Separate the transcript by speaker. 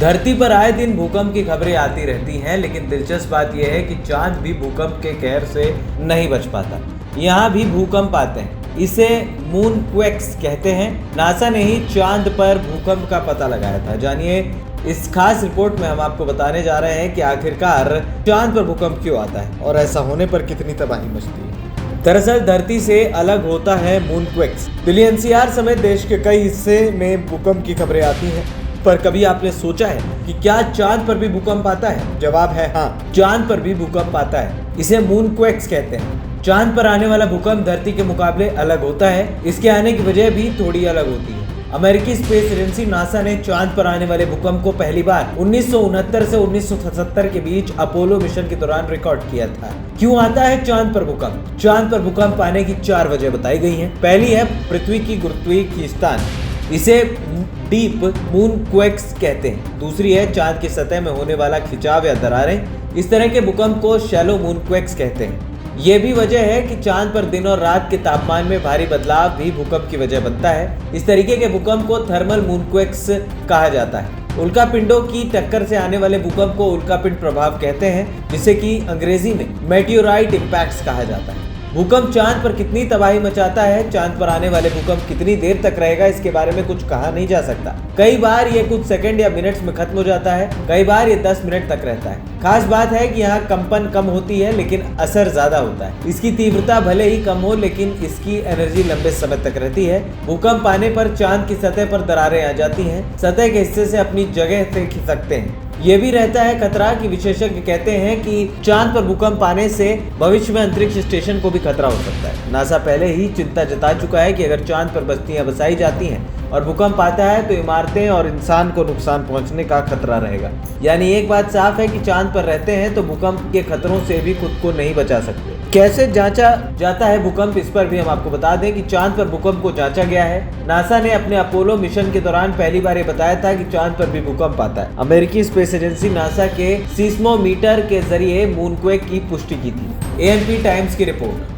Speaker 1: धरती पर आए दिन भूकंप की खबरें आती रहती हैं, लेकिन दिलचस्प बात यह है कि चांद भी भूकंप के कहर से नहीं बच पाता। यहाँ भी भूकंप आते हैं, इसे मून क्वेक्स कहते हैं। नासा ने ही चांद पर भूकंप का पता लगाया था। जानिए, इस खास रिपोर्ट में हम आपको बताने जा रहे हैं कि आखिरकार चांद पर भूकंप क्यों आता है और ऐसा होने पर कितनी तबाही मचती है। दरअसल धरती से अलग होता है मून क्वेक्स। दिल्ली एनसीआर समेत देश के कई हिस्से में भूकंप की खबरें आती हैं, पर कभी आपने सोचा है कि क्या चांद पर भी भूकंप आता है? जवाब है हाँ, चांद पर भी भूकंप आता है। इसे मून क्वेक्स कहते हैं। चांद पर आने वाला भूकंप धरती के मुकाबले अलग होता है। इसके आने की वजह भी थोड़ी अलग होती है। अमेरिकी स्पेस एजेंसी नासा ने चांद पर आने वाले भूकंप को पहली बार 1969 से 1977 के बीच अपोलो मिशन के दौरान रिकॉर्ड किया था। क्यों आता है चांद पर भूकंप? चांद पर भूकंप आने की 4 वजह बताई गई हैं। पहली है पृथ्वी की गुरुत्वीय खींचतान, इसे डीप मून क्वेक्स कहते हैं। दूसरी है चांद की सतह में होने वाला खिंचाव या दरारें, इस तरह के भूकंप को शैलो मून क्वेक्स कहते हैं। ये भी वजह है कि चांद पर दिन और रात के तापमान में भारी बदलाव भी भूकंप की वजह बनता है। इस तरीके के भूकंप को थर्मल मून क्वेक्स कहा जाता है। उल्का पिंडों की टक्कर से आने वाले भूकंप को उल्का पिंड प्रभाव कहते हैं, जिसे कि अंग्रेजी में मेटियोराइट इम्पैक्ट्स कहा जाता है। भूकंप चांद पर कितनी तबाही मचाता है, चांद पर आने वाले भूकंप कितनी देर तक रहेगा, इसके बारे में कुछ कहा नहीं जा सकता। कई बार ये कुछ सेकंड या मिनट्स में खत्म हो जाता है, कई बार ये 10 मिनट तक रहता है। खास बात है कि यहाँ कंपन कम होती है लेकिन असर ज्यादा होता है। इसकी तीव्रता भले ही कम हो लेकिन इसकी एनर्जी लंबे समय तक रहती है। भूकंप आने पर चांद की सतह पर दरारें आ जाती हैं, सतह के हिस्से से अपनी जगह से खिसकते हैं। ये भी रहता है खतरा कि विशेषज्ञ कहते हैं कि चांद पर भूकंप आने से भविष्य में अंतरिक्ष स्टेशन को भी खतरा हो सकता है। नासा पहले ही चिंता जता चुका है कि अगर चांद पर बस्तियां बसाई जाती हैं और भूकंप आता है तो इमारतें और इंसान को नुकसान पहुंचने का खतरा रहेगा। यानी एक बात साफ है कि चांद पर रहते हैं तो भूकंप के खतरों से भी खुद को नहीं बचा सकते। कैसे जांचा जाता है भूकंप, इस पर भी हम आपको बता दें कि चांद पर भूकंप को जांचा गया है। नासा ने अपने अपोलो मिशन के दौरान पहली बार ये बताया था कि चांद पर भी भूकंप आता है। अमेरिकी स्पेस एजेंसी नासा के सीस्मोमीटर के जरिए मूनक्वेक की पुष्टि की थी। एएनपी टाइम्स की रिपोर्ट।